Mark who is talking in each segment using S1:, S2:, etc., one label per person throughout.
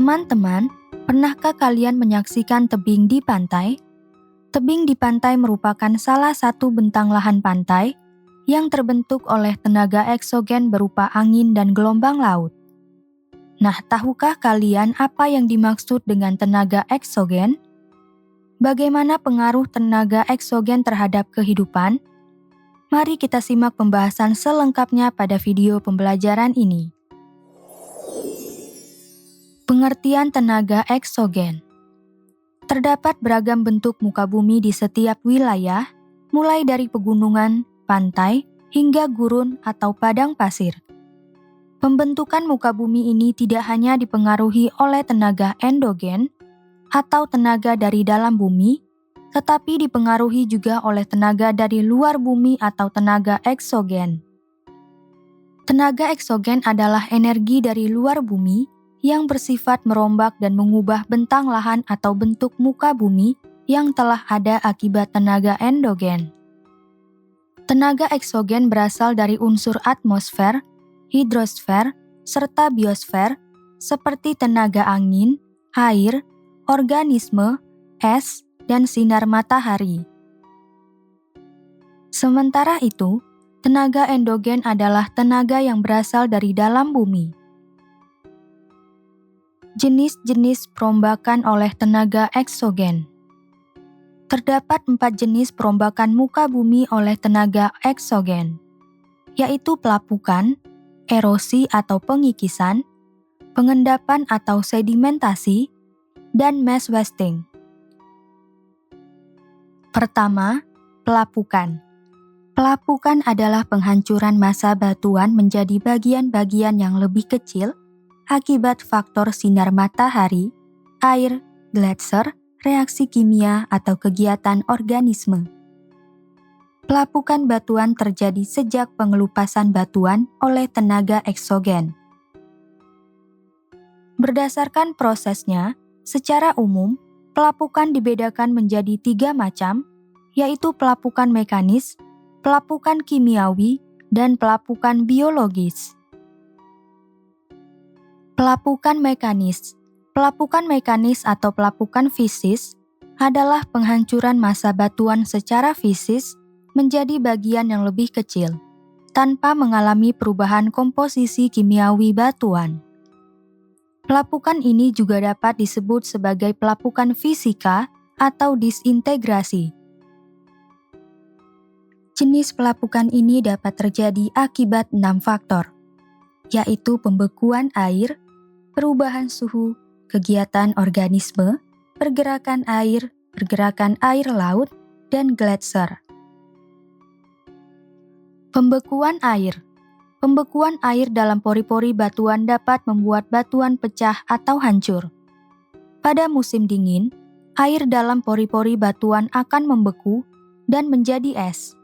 S1: Teman-teman, pernahkah kalian menyaksikan tebing di pantai? Tebing di pantai merupakan salah satu bentang lahan pantai yang terbentuk oleh tenaga eksogen berupa angin dan gelombang laut. Nah, tahukah kalian apa yang dimaksud dengan tenaga eksogen? Bagaimana pengaruh tenaga eksogen terhadap kehidupan? Mari kita simak pembahasan selengkapnya pada video pembelajaran ini. Pengertian tenaga eksogen. Terdapat beragam bentuk muka bumi di setiap wilayah, mulai dari pegunungan, pantai, hingga gurun atau padang pasir. Pembentukan muka bumi ini tidak hanya dipengaruhi oleh tenaga endogen atau tenaga dari dalam bumi, tetapi dipengaruhi juga oleh tenaga dari luar bumi atau tenaga eksogen. Tenaga eksogen adalah energi dari luar bumi yang bersifat merombak dan mengubah bentang lahan atau bentuk muka bumi yang telah ada akibat tenaga endogen. Tenaga eksogen berasal dari unsur atmosfer, hidrosfer, serta biosfer seperti tenaga angin, air, organisme, es, dan sinar matahari. Sementara itu, tenaga endogen adalah tenaga yang berasal dari dalam bumi. Jenis-jenis perombakan oleh tenaga eksogen. Terdapat 4 jenis perombakan muka bumi oleh tenaga eksogen, yaitu pelapukan, erosi atau pengikisan, pengendapan atau sedimentasi, dan mass wasting. Pertama, pelapukan. Pelapukan adalah penghancuran massa batuan menjadi bagian-bagian yang lebih kecil akibat faktor sinar matahari, air, gletser, reaksi kimia, atau kegiatan organisme. Pelapukan batuan terjadi sejak pengelupasan batuan oleh tenaga eksogen. Berdasarkan prosesnya, secara umum, pelapukan dibedakan menjadi 3 macam, yaitu pelapukan mekanis, pelapukan kimiawi, dan pelapukan biologis. Pelapukan mekanis. Pelapukan mekanis atau pelapukan fisis adalah penghancuran massa batuan secara fisis menjadi bagian yang lebih kecil, tanpa mengalami perubahan komposisi kimiawi batuan. Pelapukan ini juga dapat disebut sebagai pelapukan fisika atau disintegrasi. Jenis pelapukan ini dapat terjadi akibat 6 faktor, yaitu pembekuan air, perubahan suhu, kegiatan organisme, pergerakan air laut, dan gletser. Pembekuan air. Pembekuan air dalam pori-pori batuan dapat membuat batuan pecah atau hancur. Pada musim dingin, air dalam pori-pori batuan akan membeku dan menjadi es.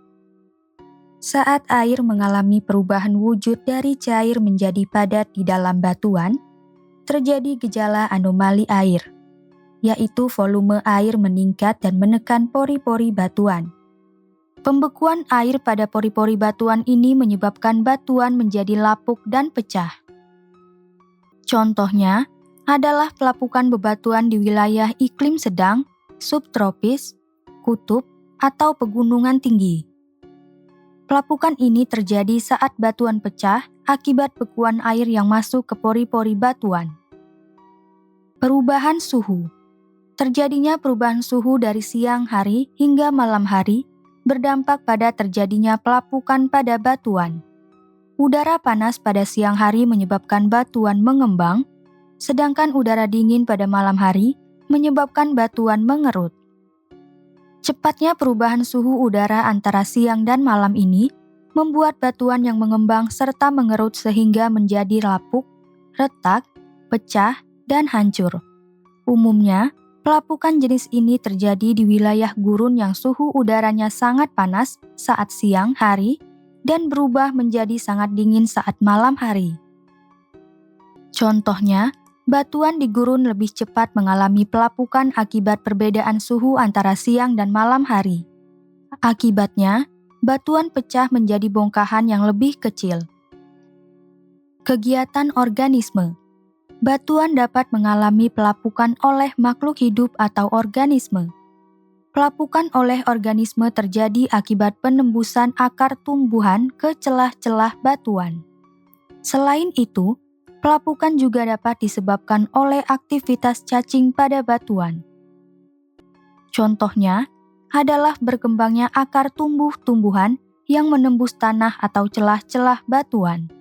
S1: Saat air mengalami perubahan wujud dari cair menjadi padat di dalam batuan, terjadi gejala anomali air, yaitu volume air meningkat dan menekan pori-pori batuan. Pembekuan air pada pori-pori batuan ini menyebabkan batuan menjadi lapuk dan pecah. Contohnya adalah pelapukan bebatuan di wilayah iklim sedang, subtropis, kutub, atau pegunungan tinggi. Pelapukan ini terjadi saat batuan pecah akibat bekuan air yang masuk ke pori-pori batuan. Perubahan suhu. Terjadinya perubahan suhu dari siang hari hingga malam hari berdampak pada terjadinya pelapukan pada batuan. Udara panas pada siang hari menyebabkan batuan mengembang, sedangkan udara dingin pada malam hari menyebabkan batuan mengerut. Cepatnya perubahan suhu udara antara siang dan malam ini membuat batuan yang mengembang serta mengerut sehingga menjadi lapuk, retak, pecah, dan hancur. Umumnya, pelapukan jenis ini terjadi di wilayah gurun yang suhu udaranya sangat panas saat siang hari dan berubah menjadi sangat dingin saat malam hari. Contohnya, batuan di gurun lebih cepat mengalami pelapukan akibat perbedaan suhu antara siang dan malam hari. Akibatnya, batuan pecah menjadi bongkahan yang lebih kecil. Kegiatan organisme. Batuan dapat mengalami pelapukan oleh makhluk hidup atau organisme. Pelapukan oleh organisme terjadi akibat penembusan akar tumbuhan ke celah-celah batuan. Selain itu, pelapukan juga dapat disebabkan oleh aktivitas cacing pada batuan. Contohnya adalah berkembangnya akar tumbuh-tumbuhan yang menembus tanah atau celah-celah batuan.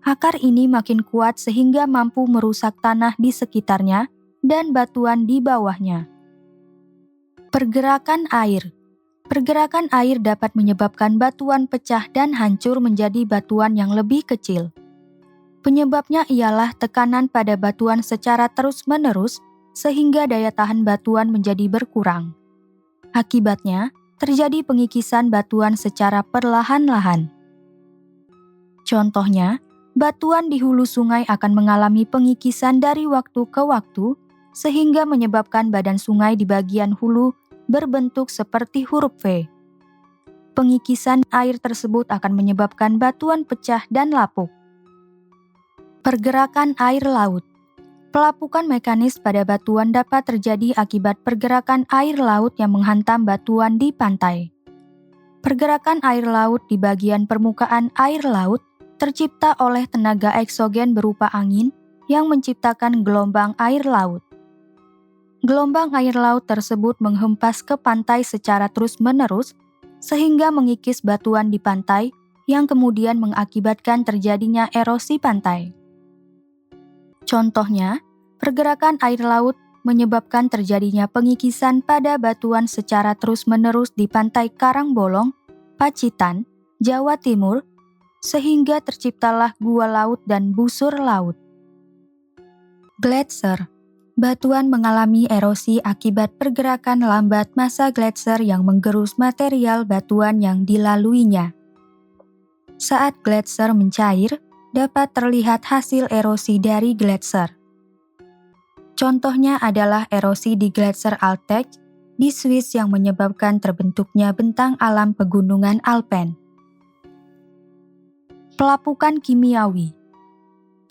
S1: Akar ini makin kuat sehingga mampu merusak tanah di sekitarnya dan batuan di bawahnya. Pergerakan air. Pergerakan air dapat menyebabkan batuan pecah dan hancur menjadi batuan yang lebih kecil. Penyebabnya ialah tekanan pada batuan secara terus-menerus sehingga daya tahan batuan menjadi berkurang. Akibatnya, terjadi pengikisan batuan secara perlahan-lahan. Contohnya, batuan di hulu sungai akan mengalami pengikisan dari waktu ke waktu sehingga menyebabkan badan sungai di bagian hulu berbentuk seperti huruf V. Pengikisan air tersebut akan menyebabkan batuan pecah dan lapuk. Pergerakan air laut. Pelapukan mekanis pada batuan dapat terjadi akibat pergerakan air laut yang menghantam batuan di pantai. Pergerakan air laut di bagian permukaan air laut tercipta oleh tenaga eksogen berupa angin yang menciptakan gelombang air laut. Gelombang air laut tersebut menghempas ke pantai secara terus-menerus sehingga mengikis batuan di pantai yang kemudian mengakibatkan terjadinya erosi pantai. Contohnya, pergerakan air laut menyebabkan terjadinya pengikisan pada batuan secara terus-menerus di pantai Karangbolong, Pacitan, Jawa Timur, sehingga terciptalah gua laut dan busur laut. Gletser. Batuan mengalami erosi akibat pergerakan lambat massa gletser yang menggerus material batuan yang dilaluinya. Saat gletser mencair, dapat terlihat hasil erosi dari gletser. Contohnya adalah erosi di Gletser Alptech di Swiss yang menyebabkan terbentuknya bentang alam pegunungan Alpen. Pelapukan kimiawi.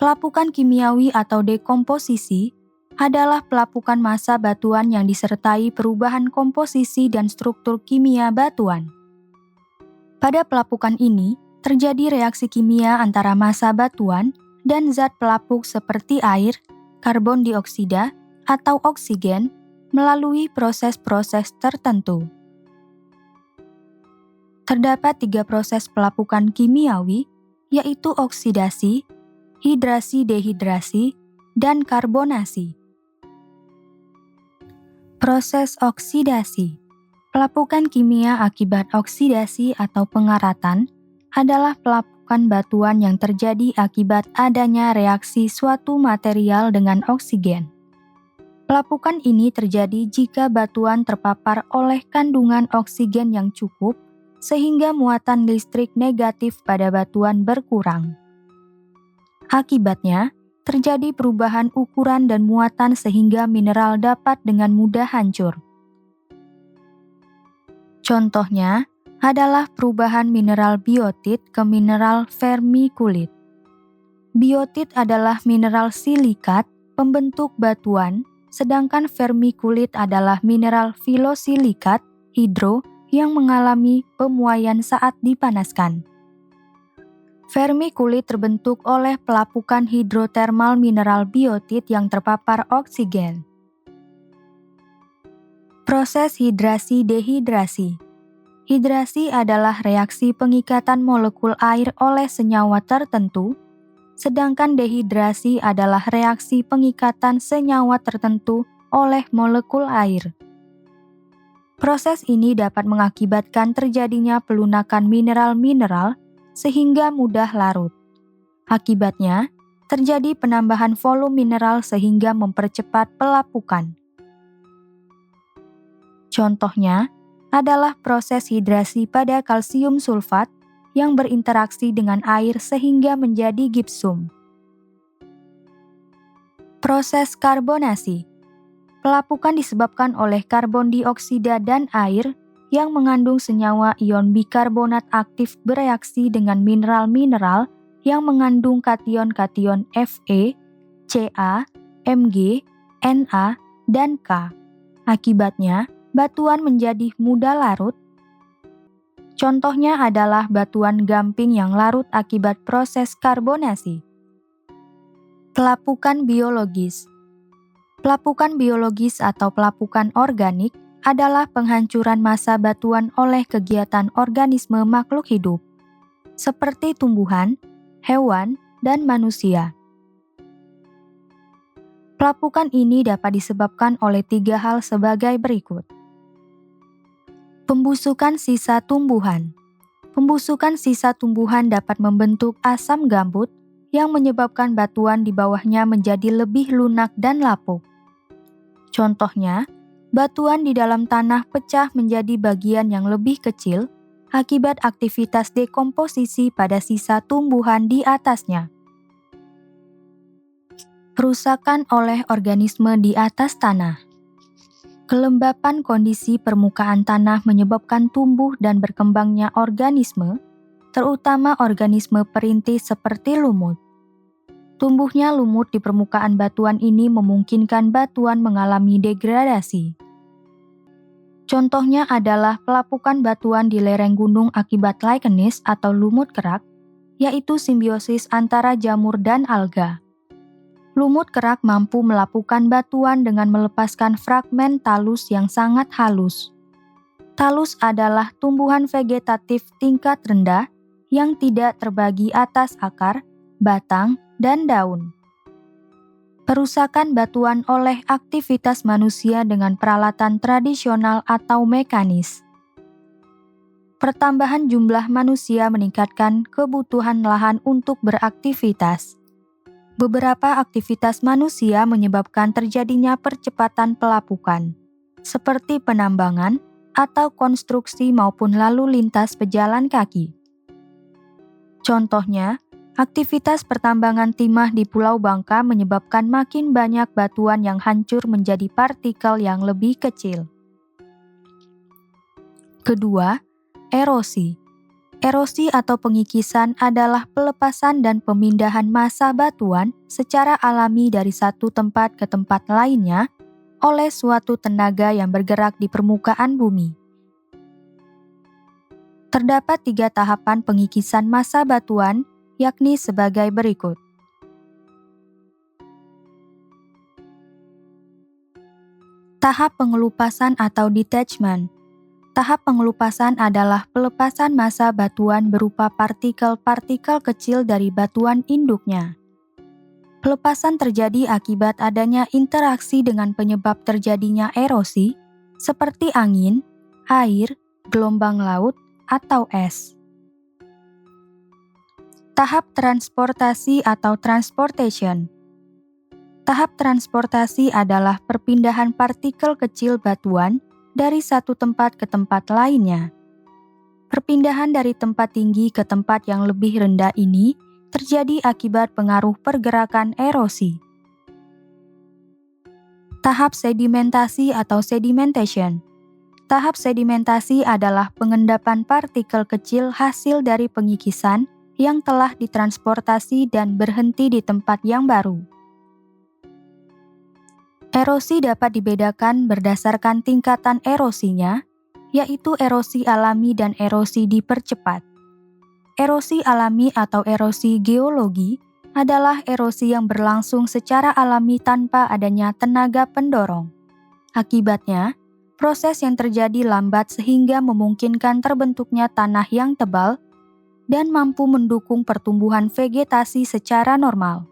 S1: Pelapukan kimiawi atau dekomposisi adalah pelapukan massa batuan yang disertai perubahan komposisi dan struktur kimia batuan. Pada pelapukan ini, terjadi reaksi kimia antara massa batuan dan zat pelapuk seperti air, karbon dioksida, atau oksigen melalui proses-proses tertentu. Terdapat 3 proses pelapukan kimiawi, yaitu oksidasi, hidrasi-dehidrasi, dan karbonasi. Proses oksidasi. Pelapukan kimia akibat oksidasi atau pengaratan adalah pelapukan batuan yang terjadi akibat adanya reaksi suatu material dengan oksigen. Pelapukan ini terjadi jika batuan terpapar oleh kandungan oksigen yang cukup, sehingga muatan listrik negatif pada batuan berkurang. Akibatnya, terjadi perubahan ukuran dan muatan sehingga mineral dapat dengan mudah hancur. Contohnya adalah perubahan mineral biotit ke mineral vermiculit. Biotit adalah mineral silikat pembentuk batuan, sedangkan vermiculit adalah mineral filosilikat hidro yang mengalami pemuaian saat dipanaskan. Vermiculit terbentuk oleh pelapukan hidrotermal mineral biotit yang terpapar oksigen. Proses hidrasi-dehidrasi. Hidrasi adalah reaksi pengikatan molekul air oleh senyawa tertentu, sedangkan dehidrasi adalah reaksi pengikatan senyawa tertentu oleh molekul air. Proses ini dapat mengakibatkan terjadinya pelunakan mineral-mineral sehingga mudah larut. Akibatnya, terjadi penambahan volume mineral sehingga mempercepat pelapukan. Contohnya adalah proses hidrasi pada kalsium sulfat yang berinteraksi dengan air sehingga menjadi gipsum. Proses karbonasi. Pelapukan disebabkan oleh karbon dioksida dan air yang mengandung senyawa ion bikarbonat aktif bereaksi dengan mineral-mineral yang mengandung kation-kation Fe Ca, Mg, Na, dan K. Akibatnya, batuan menjadi mudah larut. Contohnya adalah batuan gamping yang larut akibat proses karbonasi. Pelapukan biologis. Pelapukan biologis atau pelapukan organik adalah penghancuran massa batuan oleh kegiatan organisme makhluk hidup, seperti tumbuhan, hewan, dan manusia. Pelapukan ini dapat disebabkan oleh 3 hal sebagai berikut. Pembusukan sisa tumbuhan. Pembusukan sisa tumbuhan dapat membentuk asam gambut yang menyebabkan batuan di bawahnya menjadi lebih lunak dan lapuk. Contohnya, batuan di dalam tanah pecah menjadi bagian yang lebih kecil akibat aktivitas dekomposisi pada sisa tumbuhan di atasnya. Kerusakan oleh organisme di atas tanah. Kelembapan kondisi permukaan tanah menyebabkan tumbuh dan berkembangnya organisme, terutama organisme perintis seperti lumut. Tumbuhnya lumut di permukaan batuan ini memungkinkan batuan mengalami degradasi. Contohnya adalah pelapukan batuan di lereng gunung akibat lichenis atau lumut kerak, yaitu simbiosis antara jamur dan alga. Lumut kerak mampu melapukan batuan dengan melepaskan fragmen talus yang sangat halus. Talus adalah tumbuhan vegetatif tingkat rendah yang tidak terbagi atas akar, batang, dan daun. Perusakan batuan oleh aktivitas manusia dengan peralatan tradisional atau mekanis. Pertambahan jumlah manusia meningkatkan kebutuhan lahan untuk beraktivitas. Beberapa aktivitas manusia menyebabkan terjadinya percepatan pelapukan, seperti penambangan atau konstruksi maupun lalu lintas pejalan kaki. Contohnya, aktivitas pertambangan timah di Pulau Bangka menyebabkan makin banyak batuan yang hancur menjadi partikel yang lebih kecil. Kedua, erosi. Erosi atau pengikisan adalah pelepasan dan pemindahan massa batuan secara alami dari satu tempat ke tempat lainnya oleh suatu tenaga yang bergerak di permukaan bumi. Terdapat 3 tahapan pengikisan massa batuan, yakni sebagai berikut. Tahap pengelupasan atau detachment. Tahap pengelupasan adalah pelepasan massa batuan berupa partikel-partikel kecil dari batuan induknya. Pelepasan terjadi akibat adanya interaksi dengan penyebab terjadinya erosi, seperti angin, air, gelombang laut, atau es. Tahap transportasi atau transportation. Tahap transportasi adalah perpindahan partikel kecil batuan dari satu tempat ke tempat lainnya. Perpindahan dari tempat tinggi ke tempat yang lebih rendah ini terjadi akibat pengaruh pergerakan erosi. Tahap sedimentasi atau sedimentation. Tahap sedimentasi adalah pengendapan partikel kecil hasil dari pengikisan yang telah ditransportasi dan berhenti di tempat yang baru. Erosi dapat dibedakan berdasarkan tingkatan erosinya, yaitu erosi alami dan erosi dipercepat. Erosi alami atau erosi geologi adalah erosi yang berlangsung secara alami tanpa adanya tenaga pendorong. Akibatnya, proses yang terjadi lambat sehingga memungkinkan terbentuknya tanah yang tebal dan mampu mendukung pertumbuhan vegetasi secara normal.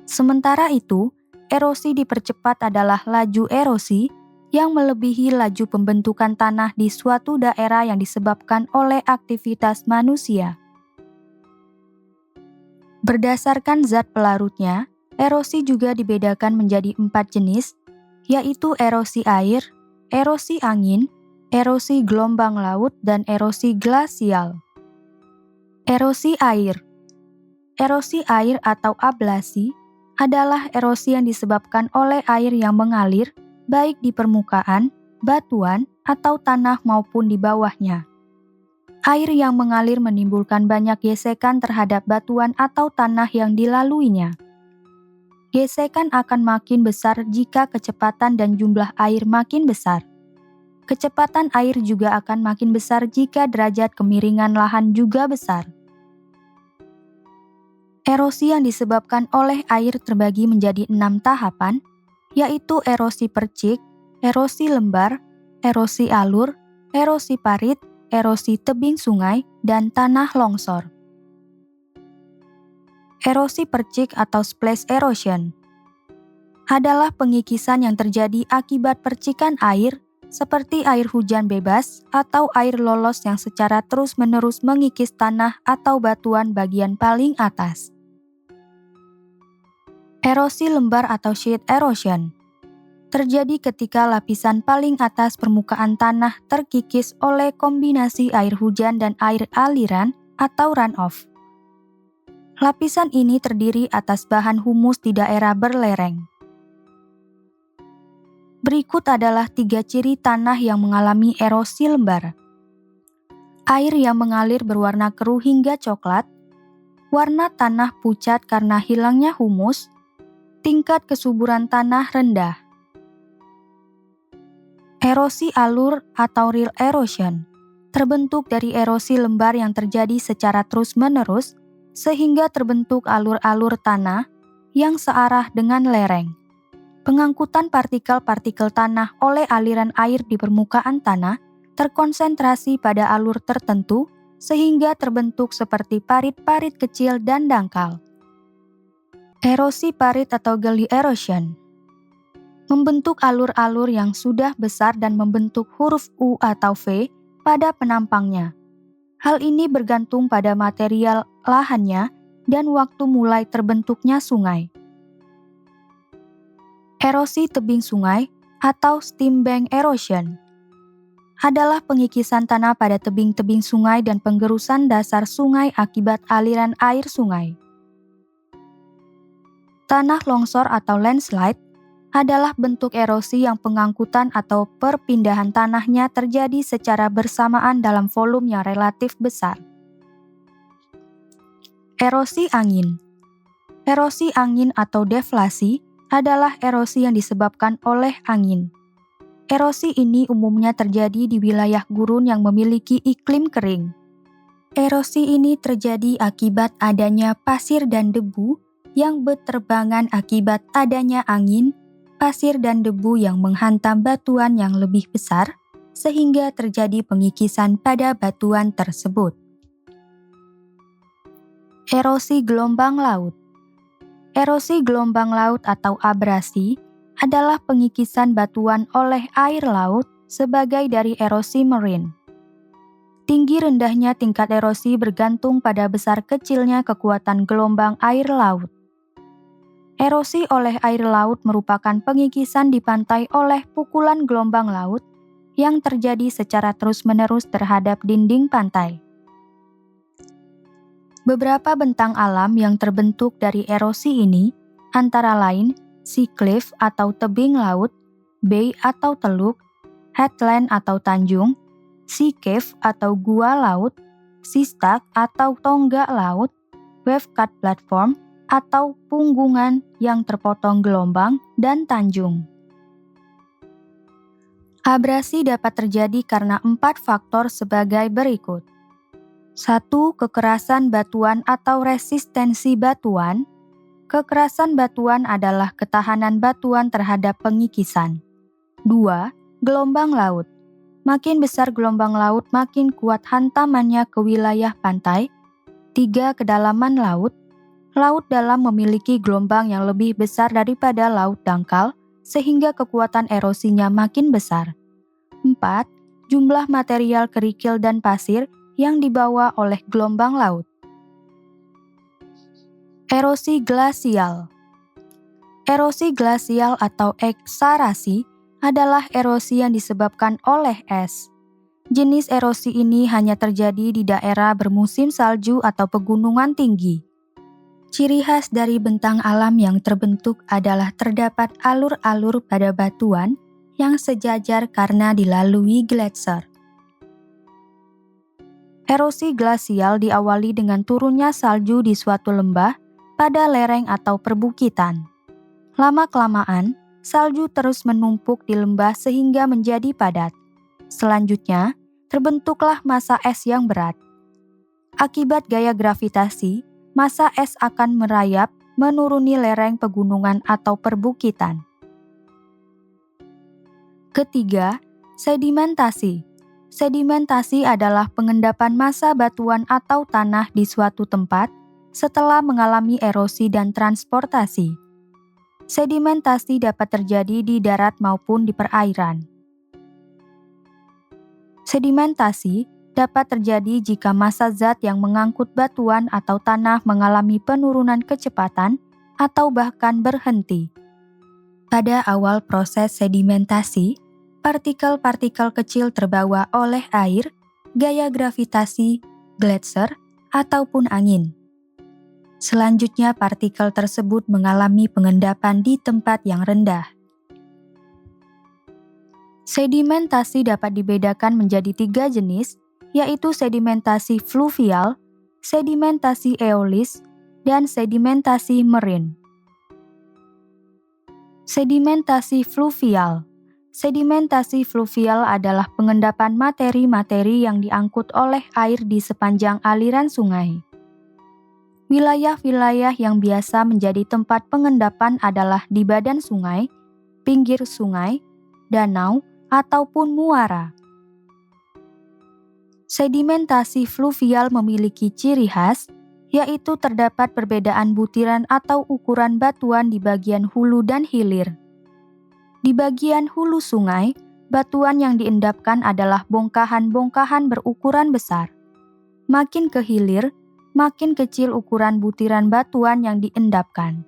S1: Sementara itu, erosi dipercepat adalah laju erosi yang melebihi laju pembentukan tanah di suatu daerah yang disebabkan oleh aktivitas manusia. Berdasarkan zat pelarutnya, erosi juga dibedakan menjadi 4 jenis, yaitu erosi air, erosi angin, erosi gelombang laut, dan erosi glasial. Erosi air. Erosi air atau ablasi adalah erosi yang disebabkan oleh air yang mengalir baik di permukaan, batuan, atau tanah maupun di bawahnya. Air yang mengalir menimbulkan banyak gesekan terhadap batuan atau tanah yang dilaluinya. Gesekan akan makin besar jika kecepatan dan jumlah air makin besar. Kecepatan air juga akan makin besar jika derajat kemiringan lahan juga besar. Erosi yang disebabkan oleh air terbagi menjadi 6 tahapan, yaitu erosi percik, erosi lembar, erosi alur, erosi parit, erosi tebing sungai, dan tanah longsor. Erosi percik atau splash erosion adalah pengikisan yang terjadi akibat percikan air seperti air hujan bebas atau air lolos yang secara terus-menerus mengikis tanah atau batuan bagian paling atas. Erosi lembar atau sheet erosion terjadi ketika lapisan paling atas permukaan tanah terkikis oleh kombinasi air hujan dan air aliran atau runoff. Lapisan ini terdiri atas bahan humus di daerah berlereng. Berikut adalah 3 ciri tanah yang mengalami erosi lembar. Air yang mengalir berwarna keruh hingga coklat, warna tanah pucat karena hilangnya humus, tingkat kesuburan tanah rendah. Erosi alur atau real erosion terbentuk dari erosi lembar yang terjadi secara terus-menerus sehingga terbentuk alur-alur tanah yang searah dengan lereng. Pengangkutan partikel-partikel tanah oleh aliran air di permukaan tanah terkonsentrasi pada alur tertentu sehingga terbentuk seperti parit-parit kecil dan dangkal. Erosi parit atau gully erosion membentuk alur-alur yang sudah besar dan membentuk huruf U atau V pada penampangnya. Hal ini bergantung pada material lahannya dan waktu mulai terbentuknya sungai. Erosi tebing sungai atau stream bank erosion adalah pengikisan tanah pada tebing-tebing sungai dan penggerusan dasar sungai akibat aliran air sungai. Tanah longsor atau landslide adalah bentuk erosi yang pengangkutan atau perpindahan tanahnya terjadi secara bersamaan dalam volume yang relatif besar. Erosi angin. Erosi angin atau deflasi adalah erosi yang disebabkan oleh angin. Erosi ini umumnya terjadi di wilayah gurun yang memiliki iklim kering. Erosi ini terjadi akibat adanya pasir dan debu yang berterbangan akibat adanya angin, pasir dan debu yang menghantam batuan yang lebih besar, sehingga terjadi pengikisan pada batuan tersebut. Erosi gelombang laut. Erosi gelombang laut atau abrasi adalah pengikisan batuan oleh air laut sebagai dari erosi marine. Tinggi rendahnya tingkat erosi bergantung pada besar kecilnya kekuatan gelombang air laut. Erosi oleh air laut merupakan pengikisan di pantai oleh pukulan gelombang laut yang terjadi secara terus-menerus terhadap dinding pantai. Beberapa bentang alam yang terbentuk dari erosi ini antara lain sea cliff atau tebing laut, bay atau teluk, headland atau tanjung, sea cave atau gua laut, sea stack atau tonggak laut, wave cut platform, atau punggungan yang terpotong gelombang dan tanjung. Abrasi dapat terjadi karena 4 faktor sebagai berikut. 1. Kekerasan batuan atau resistensi batuan. Kekerasan batuan adalah ketahanan batuan terhadap pengikisan. 2. Gelombang laut. Makin besar gelombang laut, makin kuat hantamannya ke wilayah pantai. 3. Kedalaman laut. Laut dalam memiliki gelombang yang lebih besar daripada laut dangkal, sehingga kekuatan erosinya makin besar. 4. Jumlah material kerikil dan pasir yang dibawa oleh gelombang laut. Erosi glasial. Erosi glasial atau eksarasi adalah erosi yang disebabkan oleh es. Jenis erosi ini hanya terjadi di daerah bermusim salju atau pegunungan tinggi. Ciri khas dari bentang alam yang terbentuk adalah terdapat alur-alur pada batuan yang sejajar karena dilalui gletser. Erosi glasial diawali dengan turunnya salju di suatu lembah pada lereng atau perbukitan. Lama-kelamaan, salju terus menumpuk di lembah sehingga menjadi padat. Selanjutnya, terbentuklah massa es yang berat. Akibat gaya gravitasi, massa es akan merayap menuruni lereng pegunungan atau perbukitan. Ketiga, sedimentasi. Sedimentasi adalah pengendapan massa batuan atau tanah di suatu tempat setelah mengalami erosi dan transportasi. Sedimentasi dapat terjadi di darat maupun di perairan. Sedimentasi dapat terjadi jika massa zat yang mengangkut batuan atau tanah mengalami penurunan kecepatan atau bahkan berhenti. Pada awal proses sedimentasi, partikel-partikel kecil terbawa oleh air, gaya gravitasi, gletser, ataupun angin. Selanjutnya, partikel tersebut mengalami pengendapan di tempat yang rendah. Sedimentasi dapat dibedakan menjadi 3 jenis, yaitu sedimentasi fluvial, sedimentasi eolis, dan sedimentasi marine. Sedimentasi fluvial. Sedimentasi fluvial adalah pengendapan materi-materi yang diangkut oleh air di sepanjang aliran sungai. Wilayah-wilayah yang biasa menjadi tempat pengendapan adalah di badan sungai, pinggir sungai, danau, ataupun muara. Sedimentasi fluvial memiliki ciri khas, yaitu terdapat perbedaan butiran atau ukuran batuan di bagian hulu dan hilir. Di bagian hulu sungai, batuan yang diendapkan adalah bongkahan-bongkahan berukuran besar. Makin ke hilir, makin kecil ukuran butiran batuan yang diendapkan.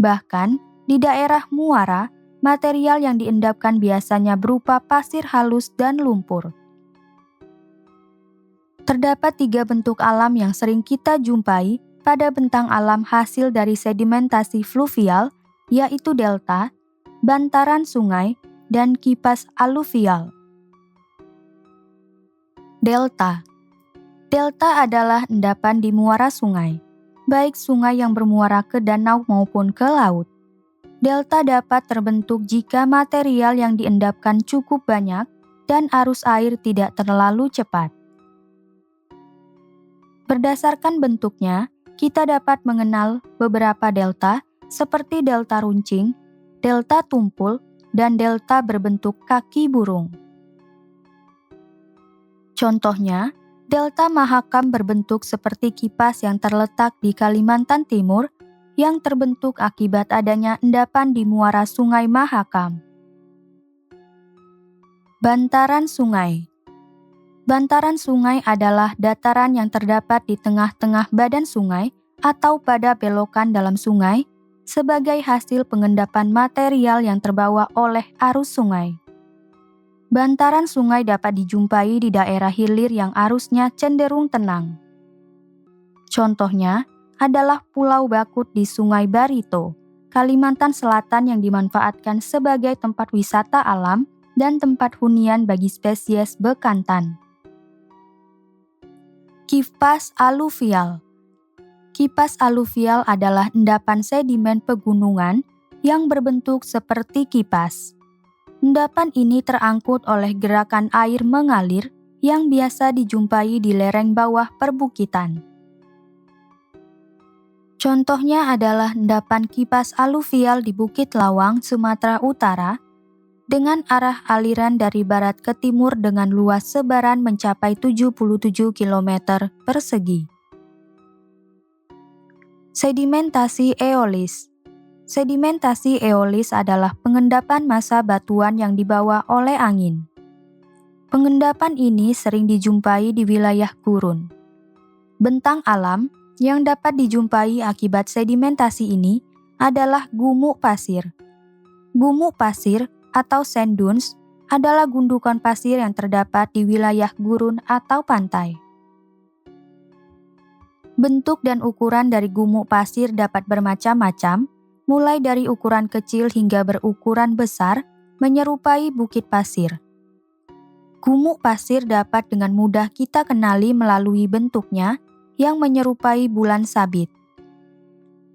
S1: Bahkan, di daerah muara, material yang diendapkan biasanya berupa pasir halus dan lumpur. Terdapat 3 bentuk alam yang sering kita jumpai pada bentang alam hasil dari sedimentasi fluvial, yaitu delta, bantaran sungai, dan kipas aluvial. Delta. Delta adalah endapan di muara sungai, baik sungai yang bermuara ke danau maupun ke laut. Delta dapat terbentuk jika material yang diendapkan cukup banyak dan arus air tidak terlalu cepat. Berdasarkan bentuknya, kita dapat mengenal beberapa delta seperti delta runcing, delta tumpul, dan delta berbentuk kaki burung. Contohnya, delta Mahakam berbentuk seperti kipas yang terletak di Kalimantan Timur yang terbentuk akibat adanya endapan di muara Sungai Mahakam. Bantaran sungai. Bantaran sungai adalah dataran yang terdapat di tengah-tengah badan sungai atau pada belokan dalam sungai sebagai hasil pengendapan material yang terbawa oleh arus sungai. Bantaran sungai dapat dijumpai di daerah hilir yang arusnya cenderung tenang. Contohnya adalah Pulau Bakut di Sungai Barito, Kalimantan Selatan yang dimanfaatkan sebagai tempat wisata alam dan tempat hunian bagi spesies bekantan. Kipas aluvial. Kipas aluvial adalah endapan sedimen pegunungan yang berbentuk seperti kipas. Endapan ini terangkut oleh gerakan air mengalir yang biasa dijumpai di lereng bawah perbukitan. Contohnya adalah endapan kipas aluvial di Bukit Lawang, Sumatera Utara, dengan arah aliran dari barat ke timur dengan luas sebaran mencapai 77 km persegi. Sedimentasi eolis. Sedimentasi eolis adalah pengendapan massa batuan yang dibawa oleh angin. Pengendapan ini sering dijumpai di wilayah gurun. Bentang alam yang dapat dijumpai akibat sedimentasi ini adalah gumuk pasir. Gumuk pasir atau sand dunes adalah gundukan pasir yang terdapat di wilayah gurun atau pantai. Bentuk dan ukuran dari gumuk pasir dapat bermacam-macam, mulai dari ukuran kecil hingga berukuran besar, menyerupai bukit pasir. Gumuk pasir dapat dengan mudah kita kenali melalui bentuknya yang menyerupai bulan sabit.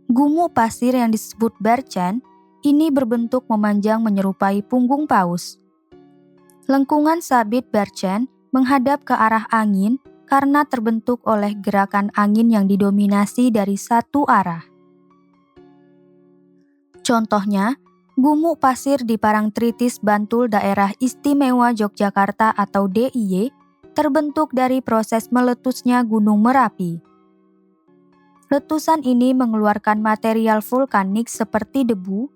S1: Gumuk pasir yang disebut berchan, Ini berbentuk memanjang menyerupai punggung paus. Lengkungan sabit Barchan menghadap ke arah angin karena terbentuk oleh gerakan angin yang didominasi dari satu arah. Contohnya, gumuk pasir di Parangtritis Bantul Daerah Istimewa Yogyakarta atau DIY terbentuk dari proses meletusnya Gunung Merapi. Letusan ini mengeluarkan material vulkanik seperti debu,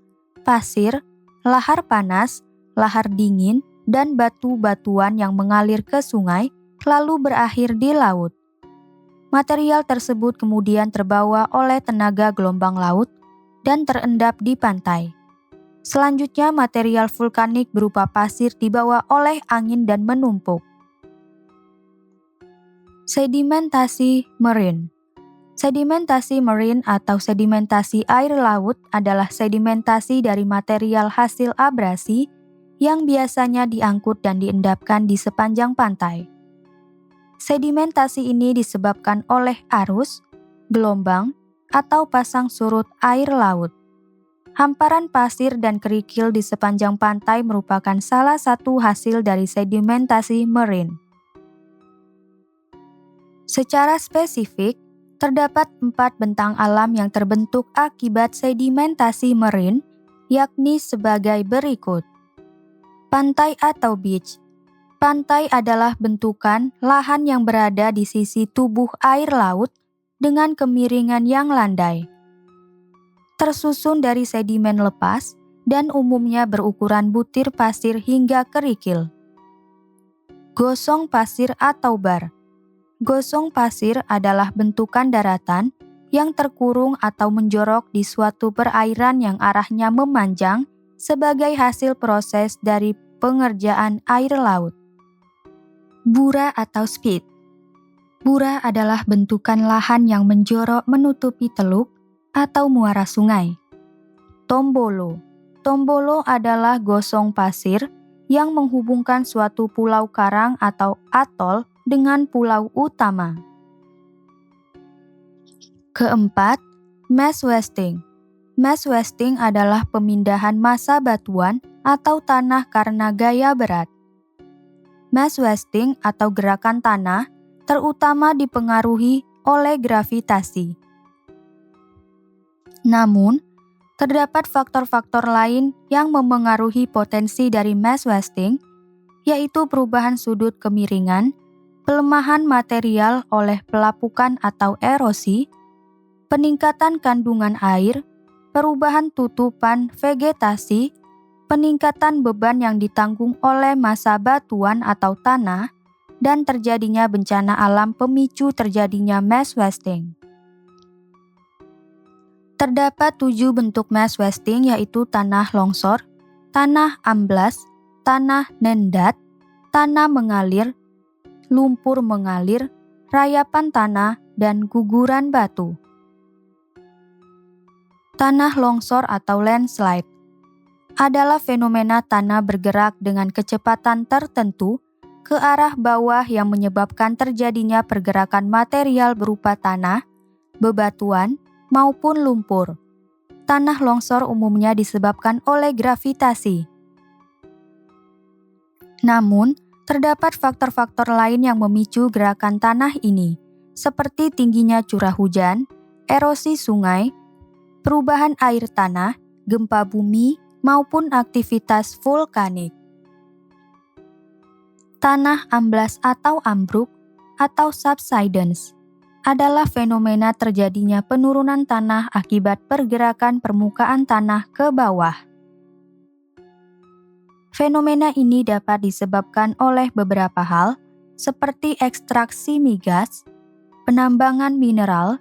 S1: pasir, lahar panas, lahar dingin, dan batu-batuan yang mengalir ke sungai, lalu berakhir di laut. Material tersebut kemudian terbawa oleh tenaga gelombang laut dan terendap di pantai. Selanjutnya, material vulkanik berupa pasir dibawa oleh angin dan menumpuk. Sedimentasi marine. Sedimentasi marine atau sedimentasi air laut adalah sedimentasi dari material hasil abrasi yang biasanya diangkut dan diendapkan di sepanjang pantai. Sedimentasi ini disebabkan oleh arus, gelombang, atau pasang surut air laut. Hamparan pasir dan kerikil di sepanjang pantai merupakan salah satu hasil dari sedimentasi marine. Secara spesifik, terdapat 4 bentang alam yang terbentuk akibat sedimentasi marine, yakni sebagai berikut. Pantai atau beach. Pantai adalah bentukan lahan yang berada di sisi tubuh air laut dengan kemiringan yang landai. Tersusun dari sedimen lepas dan umumnya berukuran butir pasir hingga kerikil. Gosong pasir atau bar. Gosong pasir adalah bentukan daratan yang terkurung atau menjorok di suatu perairan yang arahnya memanjang sebagai hasil proses dari pengerjaan air laut. Bura atau spit. Bura adalah bentukan lahan yang menjorok menutupi teluk atau muara sungai. Tombolo. Tombolo adalah gosong pasir yang menghubungkan suatu pulau karang atau atol dengan pulau utama. Keempat, mass wasting. Mass wasting adalah pemindahan massa batuan atau tanah karena gaya berat. Mass wasting atau gerakan tanah terutama dipengaruhi oleh gravitasi. Namun, terdapat faktor-faktor lain yang memengaruhi potensi dari mass wasting, yaitu perubahan sudut kemiringan, pelemahan material oleh pelapukan atau erosi, peningkatan kandungan air, perubahan tutupan vegetasi, peningkatan beban yang ditanggung oleh massa batuan atau tanah, dan terjadinya bencana alam pemicu terjadinya mass wasting. Terdapat 7 bentuk mass wasting yaitu tanah longsor, tanah amblas, tanah nendat, tanah mengalir, lumpur mengalir, rayapan tanah, dan guguran batu. Tanah longsor atau landslide adalah fenomena tanah bergerak dengan kecepatan tertentu ke arah bawah yang menyebabkan terjadinya pergerakan material berupa tanah, bebatuan, maupun lumpur. Tanah longsor umumnya disebabkan oleh gravitasi. Namun, terdapat faktor-faktor lain yang memicu gerakan tanah ini, seperti tingginya curah hujan, erosi sungai, perubahan air tanah, gempa bumi, maupun aktivitas vulkanik. Tanah amblas atau ambruk atau subsidence adalah fenomena terjadinya penurunan tanah akibat pergerakan permukaan tanah ke bawah. Fenomena ini dapat disebabkan oleh beberapa hal, seperti ekstraksi migas, penambangan mineral,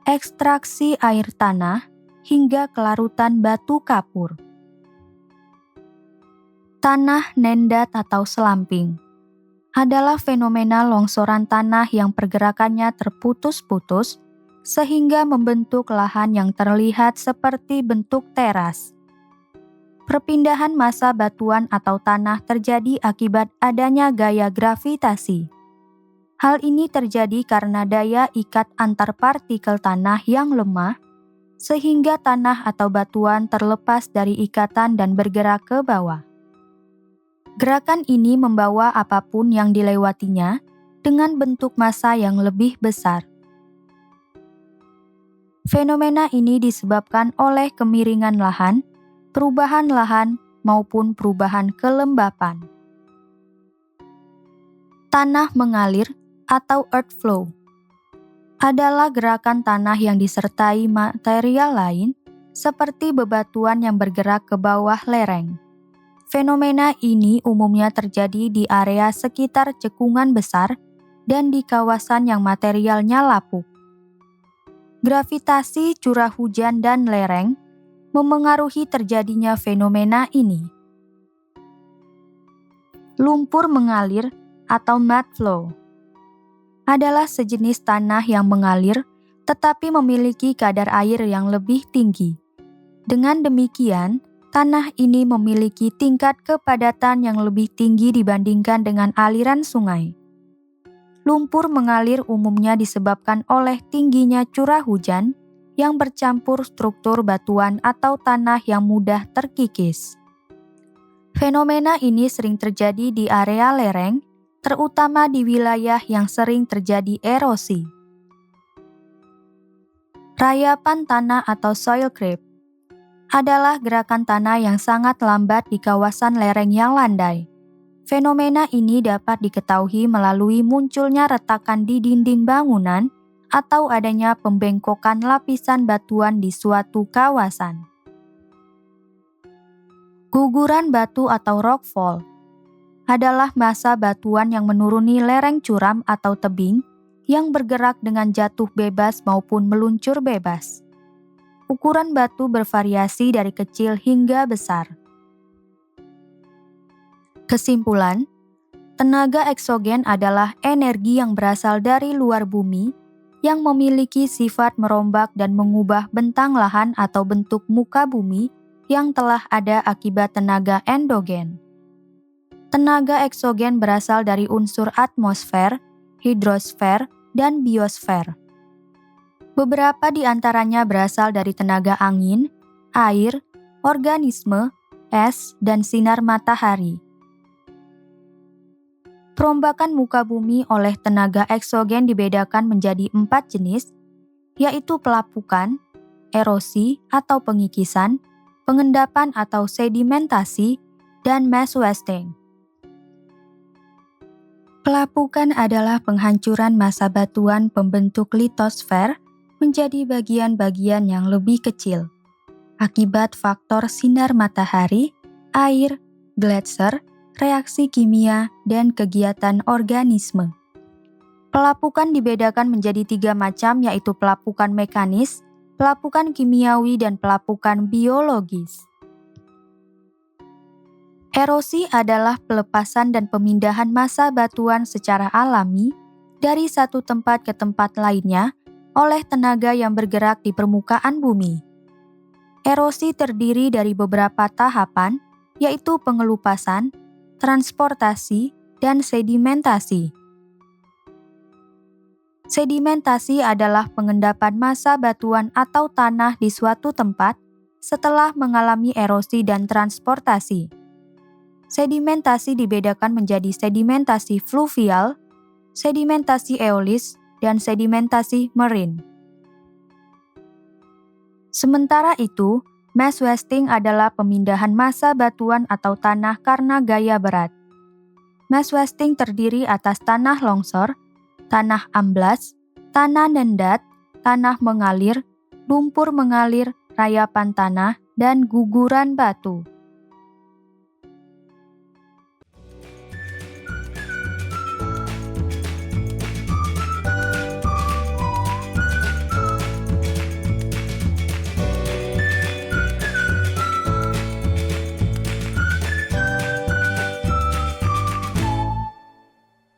S1: ekstraksi air tanah, hingga kelarutan batu kapur. Tanah nendat atau slumping adalah fenomena longsoran tanah yang pergerakannya terputus-putus sehingga membentuk lahan yang terlihat seperti bentuk teras. Perpindahan massa batuan atau tanah terjadi akibat adanya gaya gravitasi. Hal ini terjadi karena daya ikat antar partikel tanah yang lemah sehingga tanah atau batuan terlepas dari ikatan dan bergerak ke bawah. Gerakan ini membawa apapun yang dilewatinya dengan bentuk massa yang lebih besar. Fenomena ini disebabkan oleh kemiringan lahan, perubahan lahan, maupun perubahan kelembapan. Tanah mengalir atau earth flow adalah gerakan tanah yang disertai material lain seperti bebatuan yang bergerak ke bawah lereng. Fenomena ini umumnya terjadi di area sekitar cekungan besar dan di kawasan yang materialnya lapuk. Gravitasi, curah hujan, dan lereng memengaruhi terjadinya fenomena ini. Lumpur mengalir atau mud flow adalah sejenis tanah yang mengalir tetapi memiliki kadar air yang lebih tinggi. Dengan demikian, tanah ini memiliki tingkat kepadatan yang lebih tinggi dibandingkan dengan aliran sungai. Lumpur mengalir umumnya disebabkan oleh tingginya curah hujan yang bercampur struktur batuan atau tanah yang mudah terkikis. Fenomena ini sering terjadi di area lereng, terutama di wilayah yang sering terjadi erosi. Rayapan tanah atau soil creep adalah gerakan tanah yang sangat lambat di kawasan lereng yang landai. Fenomena ini dapat diketahui melalui munculnya retakan di dinding bangunan atau adanya pembengkokan lapisan batuan di suatu kawasan. Guguran batu atau rockfall adalah massa batuan yang menuruni lereng curam atau tebing yang bergerak dengan jatuh bebas maupun meluncur bebas. Ukuran batu bervariasi dari kecil hingga besar. Kesimpulan, tenaga eksogen adalah energi yang berasal dari luar bumi yang memiliki sifat merombak dan mengubah bentang lahan atau bentuk muka bumi yang telah ada akibat tenaga endogen. Tenaga eksogen berasal dari unsur atmosfer, hidrosfer, dan biosfer. Beberapa di antaranya berasal dari tenaga angin, air, organisme, es, dan sinar matahari. Perombakan muka bumi oleh tenaga eksogen dibedakan menjadi 4 jenis, yaitu pelapukan, erosi atau pengikisan, pengendapan atau sedimentasi, dan mass wasting. Pelapukan adalah penghancuran massa batuan pembentuk litosfer menjadi bagian-bagian yang lebih kecil akibat faktor sinar matahari, air, gletser, reaksi kimia, dan kegiatan organisme. Pelapukan dibedakan menjadi 3 macam, yaitu pelapukan mekanis, pelapukan kimiawi, dan pelapukan biologis. Erosi adalah pelepasan dan pemindahan massa batuan secara alami dari satu tempat ke tempat lainnya oleh tenaga yang bergerak di permukaan bumi. Erosi terdiri dari beberapa tahapan, yaitu pengelupasan, transportasi, dan sedimentasi. Sedimentasi adalah pengendapan massa batuan atau tanah di suatu tempat setelah mengalami erosi dan transportasi. Sedimentasi dibedakan menjadi sedimentasi fluvial, sedimentasi eolis, dan sedimentasi marine. Sementara itu, mass wasting adalah pemindahan massa batuan atau tanah karena gaya berat. Mass wasting terdiri atas tanah longsor, tanah amblas, tanah nendat, tanah mengalir, lumpur mengalir, rayapan tanah, dan guguran batu.